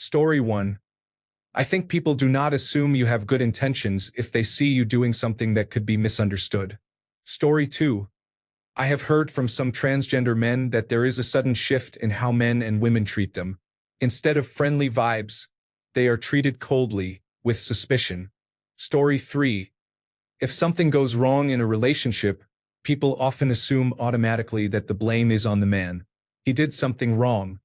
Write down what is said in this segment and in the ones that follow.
Story 1. I think people do not assume you have good intentions if they see you doing something that could be misunderstood. Story 2. I have heard from some transgender men that there is a sudden shift in how men and women treat them. Instead of friendly vibes, they are treated coldly, with suspicion. Story 3. If something goes wrong in a relationship, people often assume automatically that the blame is on the man. He did something wrong.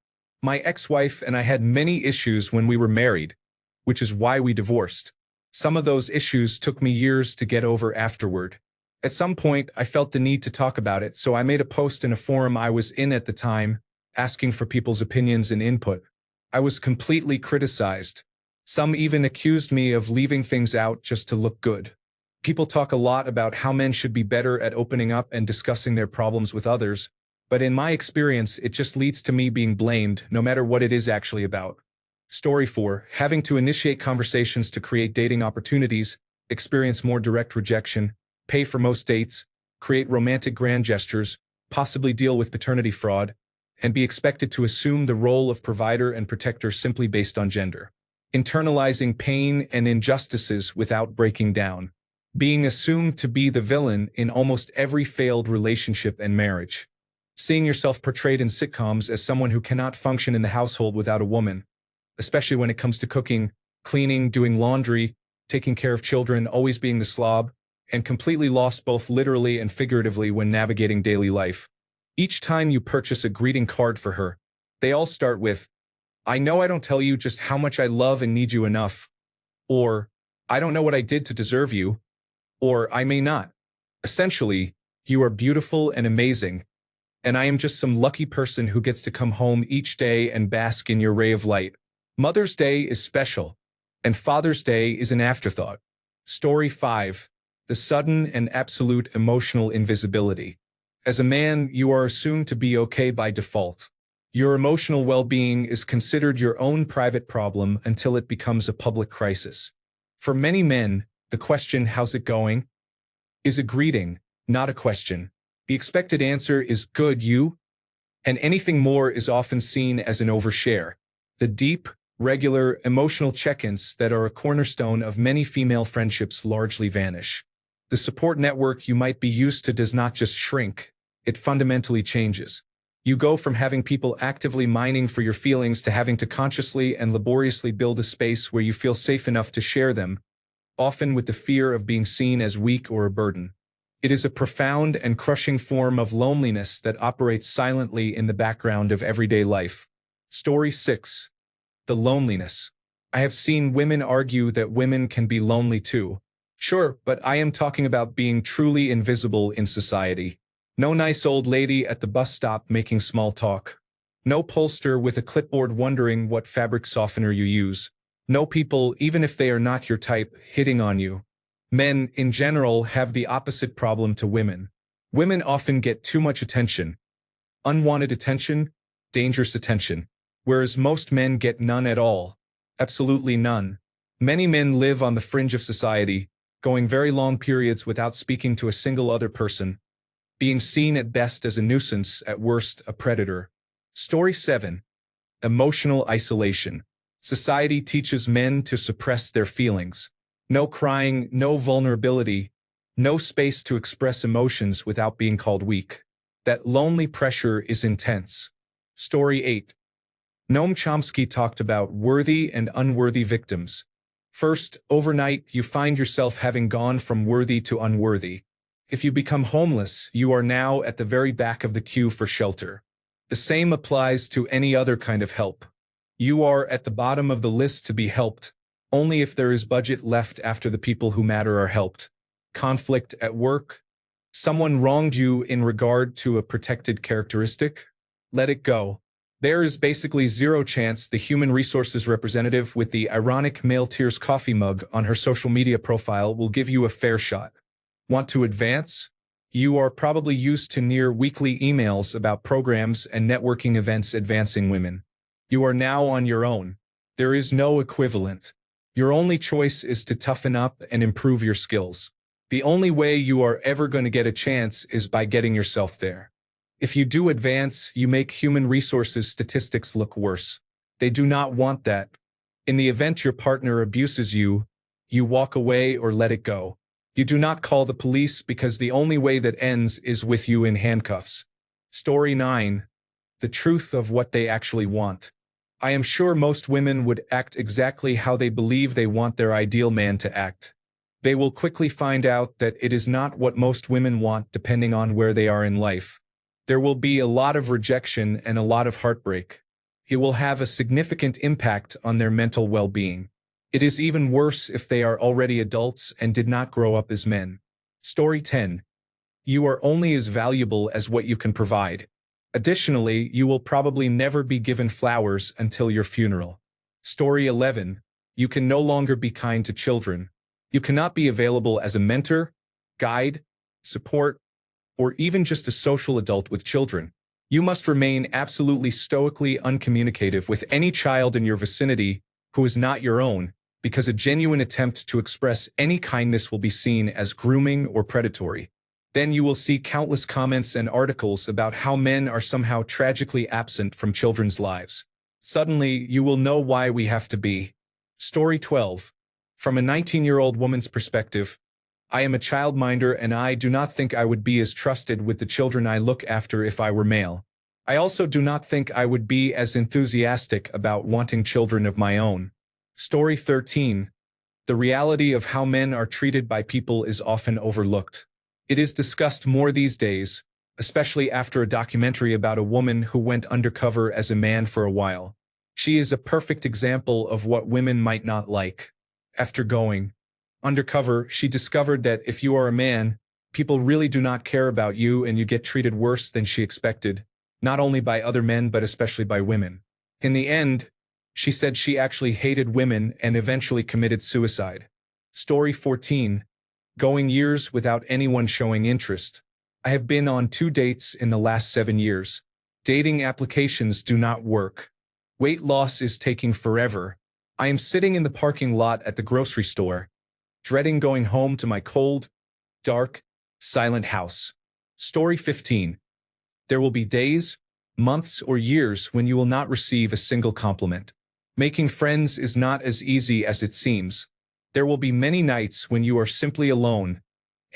My ex-wife and I had many issues when we were married, which is why we divorced. Some of those issues took me years to get over afterward. At some point, I felt the need to talk about it, so I made a post in a forum I was in at the time, asking for people's opinions and input. I was completely criticized. Some even accused me of leaving things out just to look good. People talk a lot about how men should be better at opening up and discussing their problems with others, but in my experience, it just leads to me being blamed, no matter what it is actually about. Story 4. Having to initiate conversations to create dating opportunities, experience more direct rejection, pay for most dates, create romantic grand gestures, possibly deal with paternity fraud, and be expected to assume the role of provider and protector simply based on gender. Internalizing pain and injustices without breaking down. Being assumed to be the villain in almost every failed relationship and marriage. Seeing yourself portrayed in sitcoms as someone who cannot function in the household without a woman, especially when it comes to cooking, cleaning, doing laundry, taking care of children, always being the slob, and completely lost both literally and figuratively when navigating daily life. Each time you purchase a greeting card for her, they all start with, "I know I don't tell you just how much I love and need you enough," or "I don't know what I did to deserve you," or "I may not." Essentially, you are beautiful and amazing, and I am just some lucky person who gets to come home each day and bask in your ray of light. Mother's Day is special, and Father's Day is an afterthought. Story 5. The sudden and absolute emotional invisibility. As a man, you are assumed to be okay by default. Your emotional well-being is considered your own private problem until it becomes a public crisis. For many men, the question, "How's it going?" is a greeting, not a question. The expected answer is, "Good, you?" And anything more is often seen as an overshare. The deep, regular, emotional check-ins that are a cornerstone of many female friendships largely vanish. The support network you might be used to does not just shrink, it fundamentally changes. You go from having people actively mining for your feelings to having to consciously and laboriously build a space where you feel safe enough to share them, often with the fear of being seen as weak or a burden. It is a profound and crushing form of loneliness that operates silently in the background of everyday life. Story 6. The loneliness. I have seen women argue that women can be lonely too. Sure, but I am talking about being truly invisible in society. No nice old lady at the bus stop making small talk. No pollster with a clipboard wondering what fabric softener you use. No people, even if they are not your type, hitting on you. Men, in general, have the opposite problem to women. Women often get too much attention. Unwanted attention, dangerous attention. Whereas most men get none at all. Absolutely none. Many men live on the fringe of society, going very long periods without speaking to a single other person. Being seen at best as a nuisance, at worst a predator. Story 7. Emotional isolation. Society teaches men to suppress their feelings. No crying, no vulnerability, no space to express emotions without being called weak. That lonely pressure is intense. Story 8. Noam Chomsky talked about worthy and unworthy victims. First, overnight, you find yourself having gone from worthy to unworthy. If you become homeless, you are now at the very back of the queue for shelter. The same applies to any other kind of help. You are at the bottom of the list to be helped, only if there is budget left after the people who matter are helped. Conflict at work. Someone wronged you in regard to a protected characteristic. Let it go. There is basically zero chance the human resources representative with the ironic male tears coffee mug on her social media profile will give you a fair shot. Want to advance? You are probably used to near weekly emails about programs and networking events advancing women. You are now on your own. There is no equivalent. Your only choice is to toughen up and improve your skills. The only way you are ever going to get a chance is by getting yourself there. If you do advance, you make human resources statistics look worse. They do not want that. In the event your partner abuses you, you walk away or let it go. You do not call the police because the only way that ends is with you in handcuffs. Story 9. The truth of what they actually want. I am sure most women would act exactly how they believe they want their ideal man to act. They will quickly find out that it is not what most women want depending on where they are in life. There will be a lot of rejection and a lot of heartbreak. It will have a significant impact on their mental well-being. It is even worse if they are already adults and did not grow up as men. Story 10. You are only as valuable as what you can provide. Additionally, you will probably never be given flowers until your funeral. Story 11. You can no longer be kind to children. You cannot be available as a mentor, guide, support, or even just a social adult with children. You must remain absolutely stoically uncommunicative with any child in your vicinity who is not your own, because a genuine attempt to express any kindness will be seen as grooming or predatory. Then you will see countless comments and articles about how men are somehow tragically absent from children's lives. Suddenly, you will know why we have to be. Story 12. From a 19-year-old woman's perspective, I am a childminder and I do not think I would be as trusted with the children I look after if I were male. I also do not think I would be as enthusiastic about wanting children of my own. Story 13. The reality of how men are treated by people is often overlooked. It is discussed more these days, especially after a documentary about a woman who went undercover as a man for a while. She is a perfect example of what women might not like. After going undercover, she discovered that if you are a man, people really do not care about you and you get treated worse than she expected, not only by other men but especially by women. In the end, she said she actually hated women and eventually committed suicide. Story 14. Going years without anyone showing interest. I have been on 2 dates in the last 7 years. Dating applications do not work. Weight loss is taking forever. I am sitting in the parking lot at the grocery store, dreading going home to my cold, dark, silent house. Story 15. There will be days, months, or years when you will not receive a single compliment. Making friends is not as easy as it seems. There will be many nights when you are simply alone,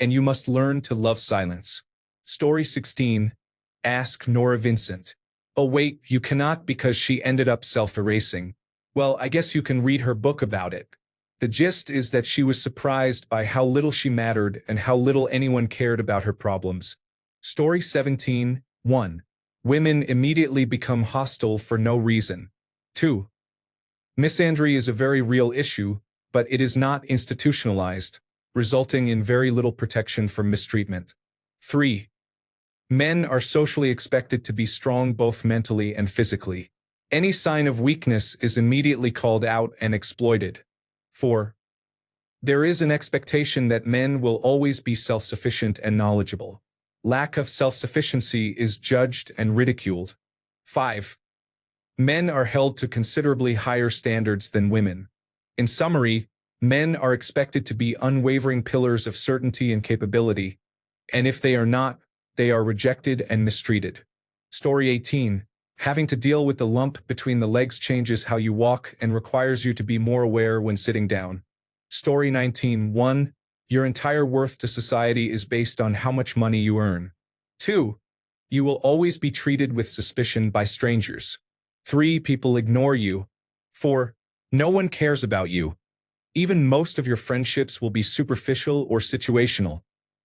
and you must learn to love silence. Story 16. Ask Nora Vincent. Oh wait, you cannot because she ended up self-erasing. Well, I guess you can read her book about it. The gist is that she was surprised by how little she mattered and how little anyone cared about her problems. Story 17. 1. Women immediately become hostile for no reason. 2. Misandry is a very real issue, but it is not institutionalized, resulting in very little protection from mistreatment. 3. Men are socially expected to be strong both mentally and physically. Any sign of weakness is immediately called out and exploited. 4. There is an expectation that men will always be self-sufficient and knowledgeable. Lack of self-sufficiency is judged and ridiculed. 5. Men are held to considerably higher standards than women. In summary, men are expected to be unwavering pillars of certainty and capability, and if they are not, they are rejected and mistreated. Story 18. Having to deal with the lump between the legs changes how you walk and requires you to be more aware when sitting down. Story 19. 1. Your entire worth to society is based on how much money you earn. 2. You will always be treated with suspicion by strangers. 3. People ignore you. 4. No one cares about you. Even most of your friendships will be superficial or situational,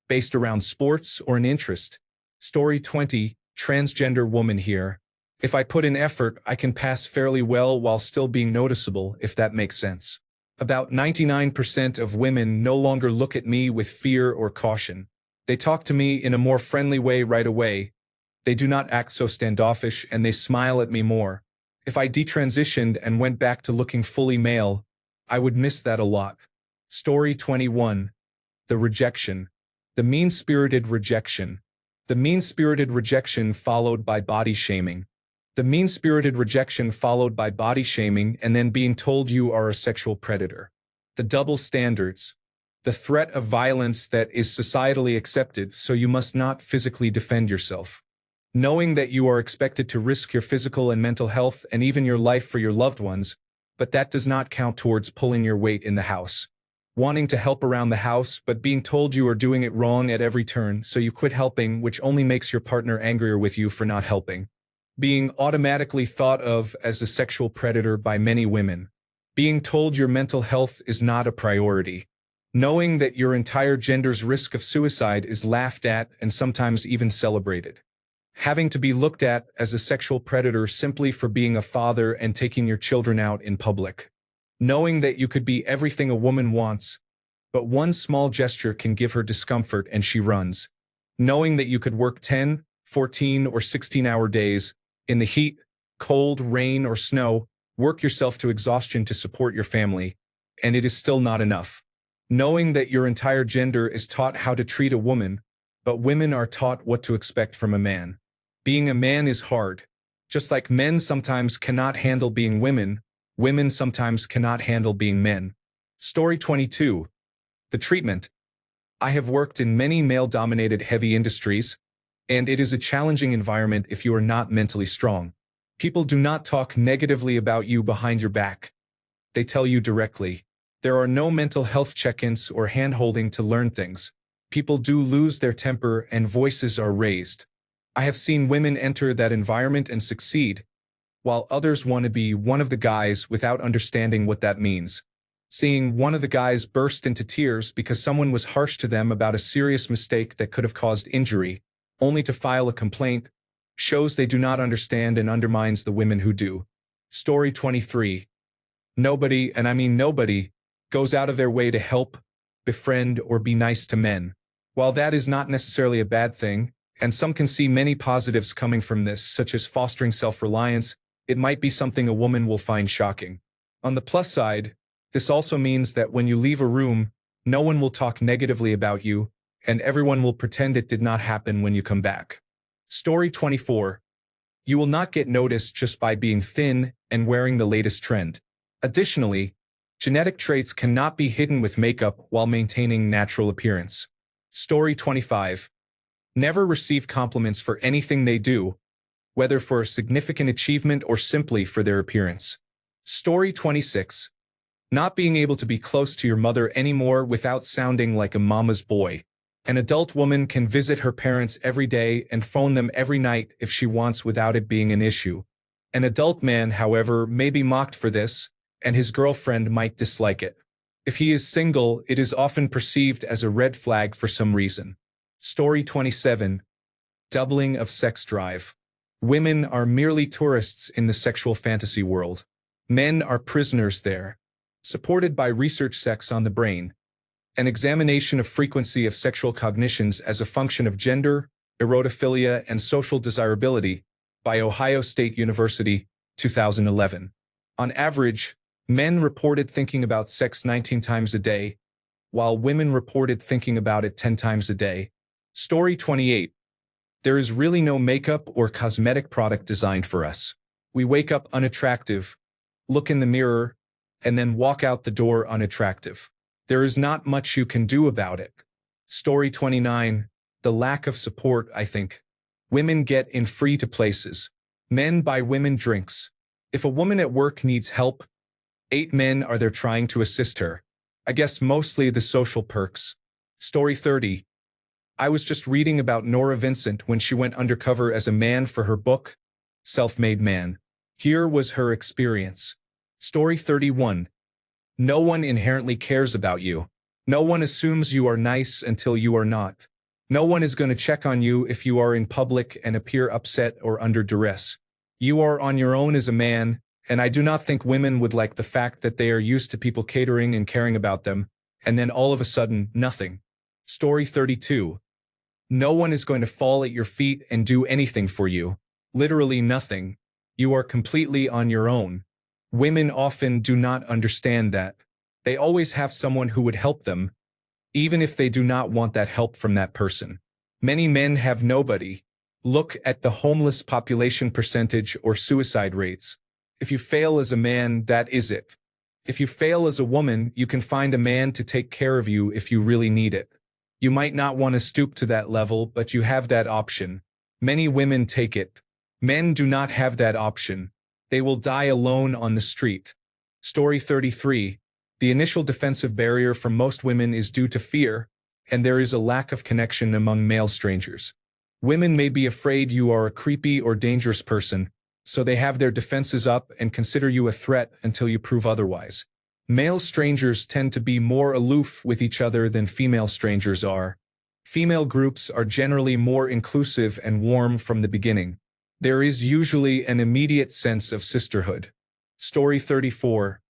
based around sports or an interest. Story 20. Transgender woman here. If I put in effort, I can pass fairly well while still being noticeable, if that makes sense. About 99% of women no longer look at me with fear or caution. They talk to me in a more friendly way right away. They do not act so standoffish and they smile at me more. If I detransitioned and went back to looking fully male, I would miss that a lot. Story 21. The rejection. The mean-spirited rejection. The mean-spirited rejection followed by body shaming. The mean-spirited rejection followed by body shaming and then being told you are a sexual predator. The double standards. The threat of violence that is societally accepted, so you must not physically defend yourself. Knowing that you are expected to risk your physical and mental health and even your life for your loved ones, but that does not count towards pulling your weight in the house. Wanting to help around the house, but being told you are doing it wrong at every turn, so you quit helping, which only makes your partner angrier with you for not helping. Being automatically thought of as a sexual predator by many women. Being told your mental health is not a priority. Knowing that your entire gender's risk of suicide is laughed at and sometimes even celebrated. Having to be looked at as a sexual predator simply for being a father and taking your children out in public. Knowing that you could be everything a woman wants, but one small gesture can give her discomfort and she runs. Knowing that you could work 10, 14, or 16-hour days, in the heat, cold, rain, or snow, work yourself to exhaustion to support your family, and it is still not enough. Knowing that your entire gender is taught how to treat a woman, but women are taught what to expect from a man. Being a man is hard. Just like men sometimes cannot handle being women, women sometimes cannot handle being men. Story 22. The treatment. I have worked in many male-dominated heavy industries, and it is a challenging environment if you are not mentally strong. People do not talk negatively about you behind your back. They tell you directly. There are no mental health check-ins or hand-holding to learn things. People do lose their temper and voices are raised. I have seen women enter that environment and succeed, while others want to be one of the guys without understanding what that means. Seeing one of the guys burst into tears because someone was harsh to them about a serious mistake that could have caused injury, only to file a complaint, shows they do not understand and undermines the women who do. Story 23. Nobody, and I mean nobody, goes out of their way to help, befriend, or be nice to men. While that is not necessarily a bad thing, and some can see many positives coming from this, such as fostering self-reliance, it might be something a woman will find shocking. On the plus side, this also means that when you leave a room, no one will talk negatively about you, and everyone will pretend it did not happen when you come back. Story 24. You will not get noticed just by being thin and wearing the latest trend. Additionally, genetic traits cannot be hidden with makeup while maintaining natural appearance. Story 25. Never receive compliments for anything they do, whether for a significant achievement or simply for their appearance. Story 26. Not being able to be close to your mother anymore without sounding like a mama's boy. An adult woman can visit her parents every day and phone them every night if she wants without it being an issue. An adult man, however, may be mocked for this, and his girlfriend might dislike it. If he is single, it is often perceived as a red flag for some reason. Story 27. Doubling of sex drive. Women are merely tourists in the sexual fantasy world. Men are prisoners there. Supported by research Sex on the Brain. An examination of frequency of sexual cognitions as a function of gender, erotophilia, and social desirability by Ohio State University, 2011. On average, men reported thinking about sex 19 times a day, while women reported thinking about it 10 times a day. Story 28. There is really no makeup or cosmetic product designed for us. We wake up unattractive, look in the mirror, and then walk out the door unattractive. There is not much you can do about it. Story 29. The lack of support, I think. Women get in free to places. Men buy women drinks. If a woman at work needs help, 8 men are there trying to assist her. I guess mostly the social perks. Story 30. I was just reading about Nora Vincent when she went undercover as a man for her book, Self-Made Man. Here was her experience. Story 31. No one inherently cares about you. No one assumes you are nice until you are not. No one is going to check on you if you are in public and appear upset or under duress. You are on your own as a man, and I do not think women would like the fact that they are used to people catering and caring about them, and then all of a sudden, nothing. Story 32. No one is going to fall at your feet and do anything for you. Literally nothing. You are completely on your own. Women often do not understand that. They always have someone who would help them, even if they do not want that help from that person. Many men have nobody. Look at the homeless population percentage or suicide rates. If you fail as a man, that is it. If you fail as a woman, you can find a man to take care of you if you really need it. You might not want to stoop to that level, but you have that option. Many women take it. Men do not have that option. They will die alone on the street. Story 33. The initial defensive barrier for most women is due to fear, and there is a lack of connection among male strangers. Women may be afraid you are a creepy or dangerous person, so they have their defenses up and consider you a threat until you prove otherwise. Male strangers tend to be more aloof with each other than female strangers are. Female groups are generally more inclusive and warm from the beginning. There is usually an immediate sense of sisterhood. Story 34.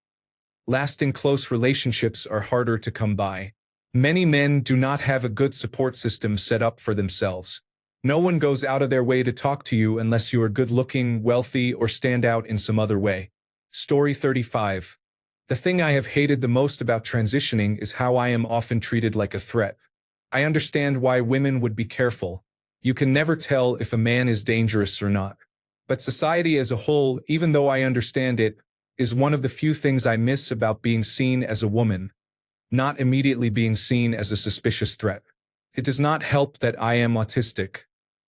Lasting close relationships are harder to come by. Many men do not have a good support system set up for themselves. No one goes out of their way to talk to you unless you are good-looking, wealthy, or stand out in some other way. Story 35. The thing I have hated the most about transitioning is how I am often treated like a threat. I understand why women would be careful. You can never tell if a man is dangerous or not. But society as a whole, even though I understand it, is one of the few things I miss about being seen as a woman, not immediately being seen as a suspicious threat. It does not help that I am autistic.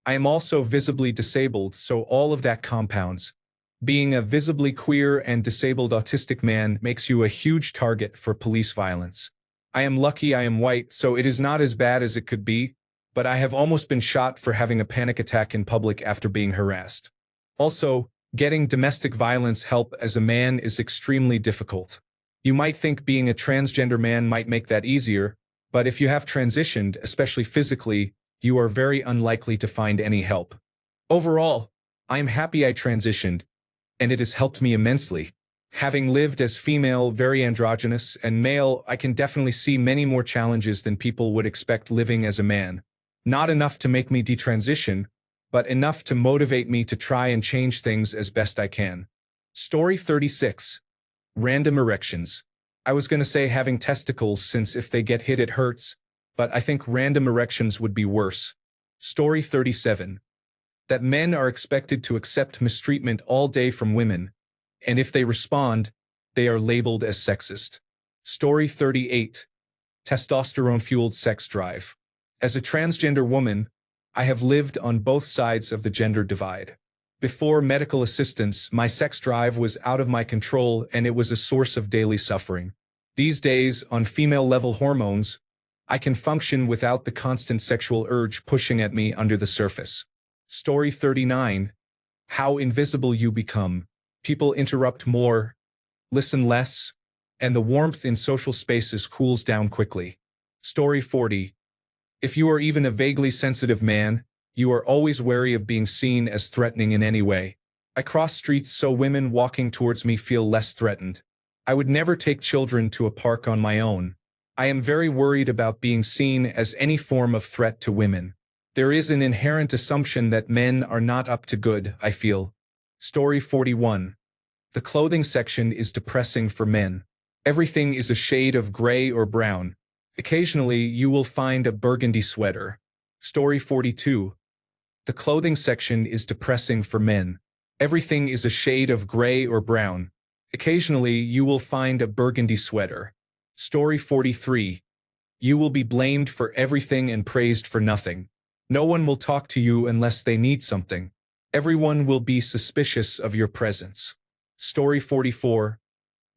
I am also visibly disabled, so all of that compounds. Being a visibly queer and disabled autistic man makes you a huge target for police violence. I am lucky I am white, so it is not as bad as it could be, but I have almost been shot for having a panic attack in public after being harassed. Also, getting domestic violence help as a man is extremely difficult. You might think being a transgender man might make that easier, but if you have transitioned, especially physically, you are very unlikely to find any help. Overall, I am happy I transitioned, and it has helped me immensely. Having lived as female, very androgynous, and male, I can definitely see many more challenges than people would expect living as a man. Not enough to make me detransition, but enough to motivate me to try and change things as best I can. Story 36. Random erections. I was gonna say having testicles since if they get hit it hurts, but I think random erections would be worse. Story 37. That men are expected to accept mistreatment all day from women, and if they respond, they are labeled as sexist. Story 38. Testosterone-fueled sex drive. As a transgender woman, I have lived on both sides of the gender divide. Before medical assistance, my sex drive was out of my control and it was a source of daily suffering. These days, on female-level hormones, I can function without the constant sexual urge pushing at me under the surface. Story 39. How invisible you become. People interrupt more, listen less, and the warmth in social spaces cools down quickly. Story 40. If you are even a vaguely sensitive man, you are always wary of being seen as threatening in any way. I cross streets so women walking towards me feel less threatened. I would never take children to a park on my own. I am very worried about being seen as any form of threat to women. There is an inherent assumption that men are not up to good, I feel. Story 41. The clothing section is depressing for men. Everything is a shade of gray or brown. Occasionally, you will find a burgundy sweater. Story 42. The clothing section is depressing for men. Everything is a shade of gray or brown. Occasionally, you will find a burgundy sweater. Story 43. You will be blamed for everything and praised for nothing. No one will talk to you unless they need something. Everyone will be suspicious of your presence. Story 44.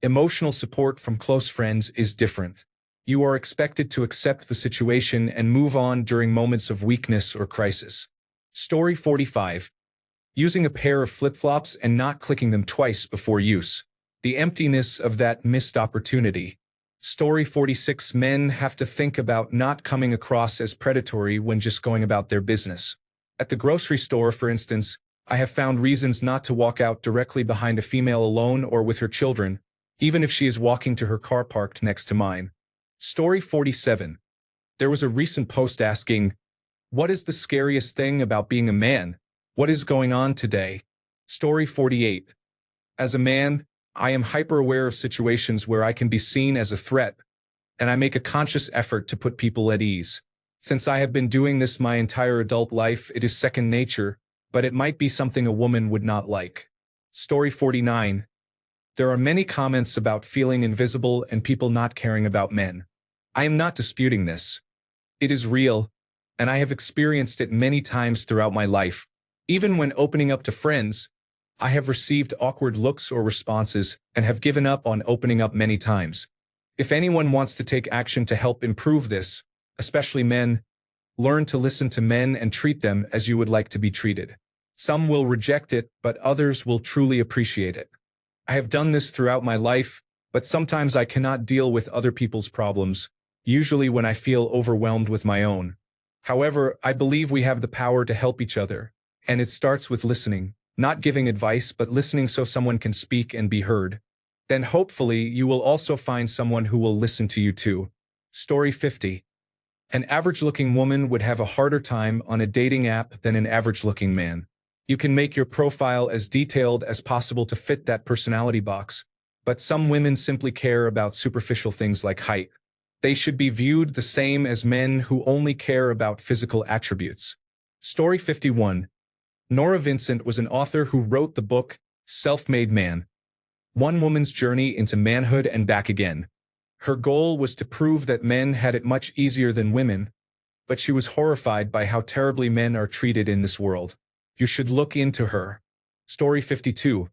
Emotional support from close friends is different. You are expected to accept the situation and move on during moments of weakness or crisis. Story 45. Using a pair of flip-flops and not clicking them twice before use. The emptiness of that missed opportunity. Story 46. Men have to think about not coming across as predatory when just going about their business. At the grocery store, for instance, I have found reasons not to walk out directly behind a female alone or with her children, even if she is walking to her car parked next to mine. Story 47. There was a recent post asking, "What is the scariest thing about being a man? What is going on today?" Story 48. As a man, I am hyper-aware of situations where I can be seen as a threat, and I make a conscious effort to put people at ease. Since I have been doing this my entire adult life, it is second nature, but it might be something a woman would not like. Story 49. There are many comments about feeling invisible and people not caring about men. I am not disputing this. It is real, and I have experienced it many times throughout my life. Even when opening up to friends, I have received awkward looks or responses and have given up on opening up many times. If anyone wants to take action to help improve this, especially men, learn to listen to men and treat them as you would like to be treated. Some will reject it, but others will truly appreciate it. I have done this throughout my life, but sometimes I cannot deal with other people's problems, usually when I feel overwhelmed with my own. However, I believe we have the power to help each other, and it starts with listening, not giving advice, but listening so someone can speak and be heard. Then hopefully you will also find someone who will listen to you too. Story 50. An average-looking woman would have a harder time on a dating app than an average-looking man. You can make your profile as detailed as possible to fit that personality box, but some women simply care about superficial things like height. They should be viewed the same as men who only care about physical attributes. Story 51. Nora Vincent was an author who wrote the book, Self-Made Man. One woman's journey into manhood and back again. Her goal was to prove that men had it much easier than women, but she was horrified by how terribly men are treated in this world. You should look into her. Story 52.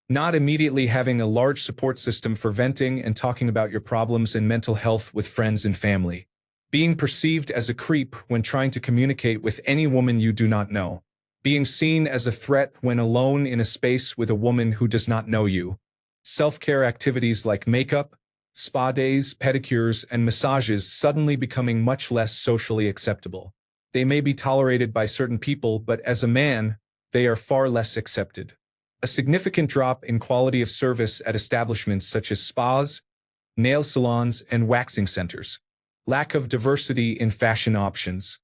Not immediately having a large support system for venting and talking about your problems and mental health with friends and family. Being perceived as a creep when trying to communicate with any woman you do not know. Being seen as a threat when alone in a space with a woman who does not know you. Self-care activities like makeup, spa days, pedicures, and massages suddenly becoming much less socially acceptable. They may be tolerated by certain people, but as a man, they are far less accepted. A significant drop in quality of service at establishments such as spas, nail salons, and waxing centers. Lack of diversity in fashion options.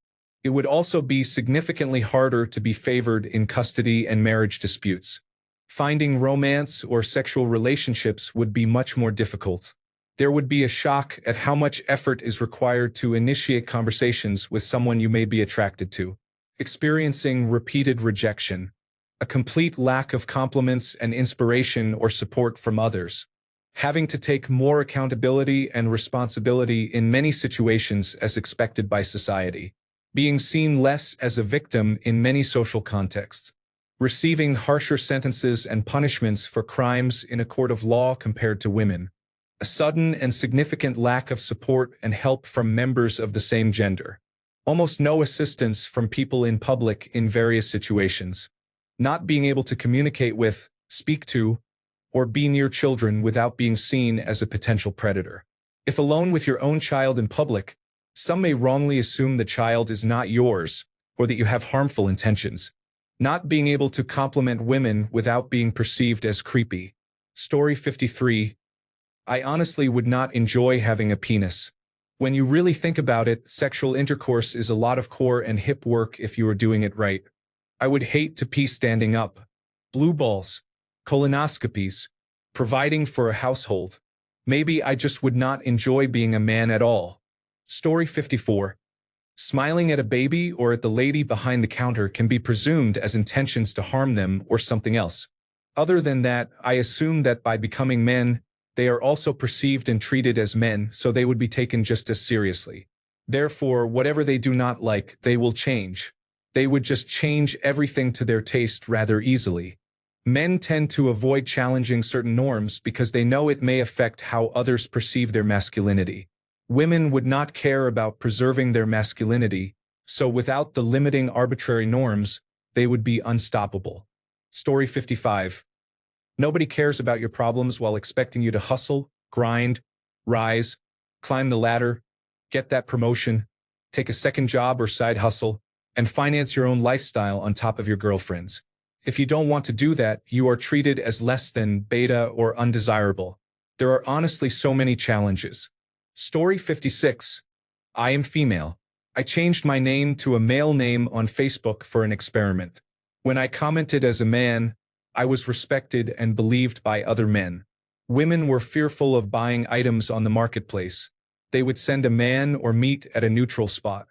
It would also be significantly harder to be favored in custody and marriage disputes. Finding romance or sexual relationships would be much more difficult. There would be a shock at how much effort is required to initiate conversations with someone you may be attracted to. Experiencing repeated rejection. A complete lack of compliments and inspiration or support from others. Having to take more accountability and responsibility in many situations as expected by society. Being seen less as a victim in many social contexts. Receiving harsher sentences and punishments for crimes in a court of law compared to women. A sudden and significant lack of support and help from members of the same gender. Almost no assistance from people in public in various situations. Not being able to communicate with, speak to, or be near children without being seen as a potential predator. If alone with your own child in public, some may wrongly assume the child is not yours or that you have harmful intentions. Not being able to compliment women without being perceived as creepy. Story 53. I honestly would not enjoy having a penis. When you really think about it, sexual intercourse is a lot of core and hip work if you are doing it right. I would hate to pee standing up. Blue balls. Colonoscopies. Providing for a household. Maybe I just would not enjoy being a man at all. Story 54. Smiling at a baby or at the lady behind the counter can be presumed as intentions to harm them or something else. Other than that, I assume that by becoming men, they are also perceived and treated as men, so they would be taken just as seriously. Therefore, whatever they do not like, they will change. They would just change everything to their taste rather easily. Men tend to avoid challenging certain norms because they know it may affect how others perceive their masculinity. Women would not care about preserving their masculinity, so without the limiting arbitrary norms, they would be unstoppable. Story 55. Nobody cares about your problems while expecting you to hustle, grind, rise, climb the ladder, get that promotion, take a second job or side hustle, and finance your own lifestyle on top of your girlfriend's. If you don't want to do that, you are treated as less than, beta, or undesirable. There are honestly so many challenges. Story 56. I am female. I changed my name to a male name on Facebook for an experiment. When I commented as a man, I was respected and believed by other men. Women were fearful of buying items on the marketplace. They would send a man or meet at a neutral spot.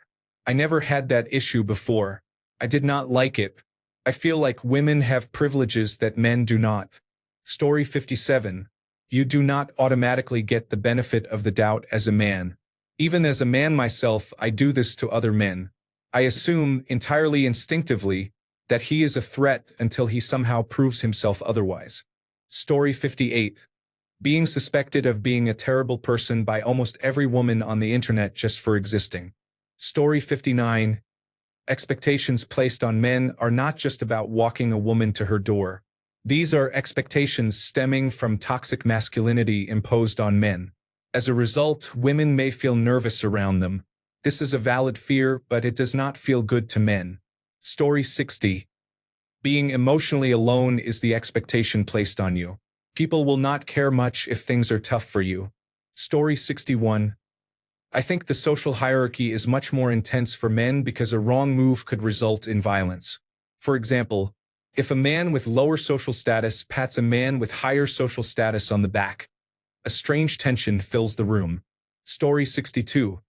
I never had that issue before. I did not like it. I feel like women have privileges that men do not. Story 57. You do not automatically get the benefit of the doubt as a man. Even as a man myself, I do this to other men. I assume, entirely instinctively, that he is a threat until he somehow proves himself otherwise. Story 58. Being suspected of being a terrible person by almost every woman on the internet just for existing. Story 59. Expectations placed on men are not just about walking a woman to her door. These are expectations stemming from toxic masculinity imposed on men. As a result, women may feel nervous around them. This is a valid fear, but it does not feel good to men. Story 60. Being emotionally alone is the expectation placed on you. People will not care much if things are tough for you. Story 61. I think the social hierarchy is much more intense for men because a wrong move could result in violence. For example, if a man with lower social status pats a man with higher social status on the back, a strange tension fills the room. Story 62.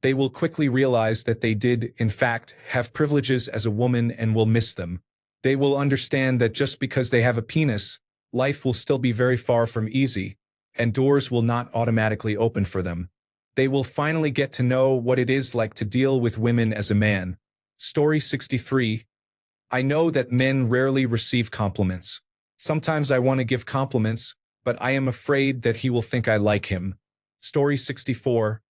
They will quickly realize that they did, in fact, have privileges as a woman and will miss them. They will understand that just because they have a penis, life will still be very far from easy, and doors will not automatically open for them. They will finally get to know what it is like to deal with women as a man. Story 63. I know that men rarely receive compliments. Sometimes I want to give compliments, but I am afraid that he will think I like him. Story 64.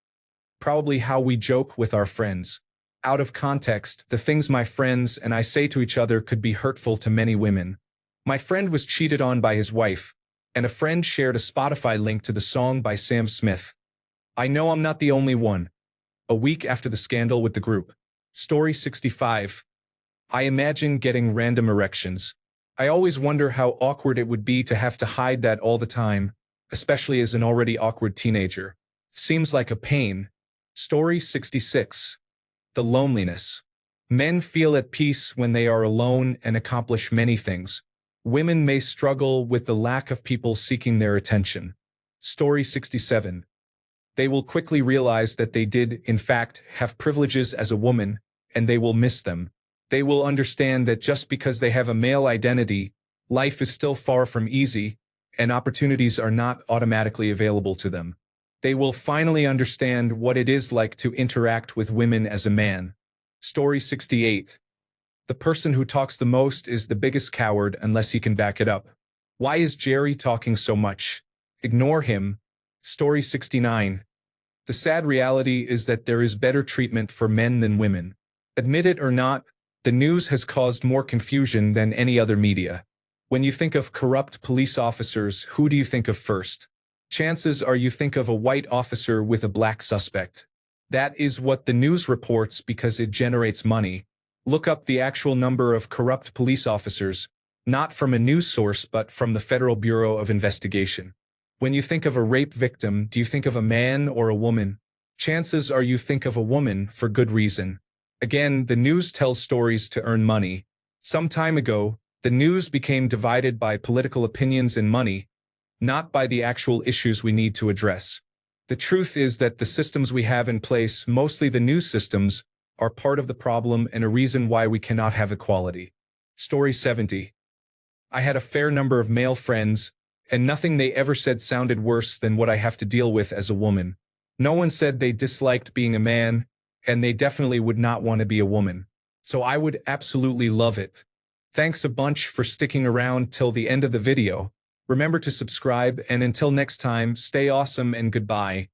Probably how we joke with our friends. Out of context, the things my friends and I say to each other could be hurtful to many women. My friend was cheated on by his wife, and a friend shared a Spotify link to the song by Sam Smith. I know I'm not the only one. A week after the scandal with the group. Story 65. I imagine getting random erections. I always wonder how awkward it would be to have to hide that all the time, especially as an already awkward teenager. Seems like a pain. Story 66. The loneliness. Men feel at peace when they are alone and accomplish many things. Women may struggle with the lack of people seeking their attention. Story 67. They will quickly realize that they did, in fact, have privileges as a woman, and they will miss them. They will understand that just because they have a male identity, life is still far from easy, and opportunities are not automatically available to them. They will finally understand what it is like to interact with women as a man. Story 68. The person who talks the most is the biggest coward unless he can back it up. Why is Jerry talking so much? Ignore him. Story 69. The sad reality is that there is better treatment for men than women. Admit it or not, the news has caused more confusion than any other media. When you think of corrupt police officers, who do you think of first? Chances are you think of a white officer with a black suspect. That is what the news reports because it generates money. Look up the actual number of corrupt police officers, not from a news source but from the Federal Bureau of Investigation. When you think of a rape victim, do you think of a man or a woman? Chances are you think of a woman for good reason. Again, the news tells stories to earn money. Some time ago, the news became divided by political opinions and money, not by the actual issues we need to address. The truth is that the systems we have in place, mostly the news systems, are part of the problem and a reason why we cannot have equality. Story 70. I had a fair number of male friends, and nothing they ever said sounded worse than what I have to deal with as a woman. No one said they disliked being a man, and they definitely would not want to be a woman. So I would absolutely love it. Thanks a bunch for sticking around till the end of the video. Remember to subscribe, and until next time, stay awesome and goodbye.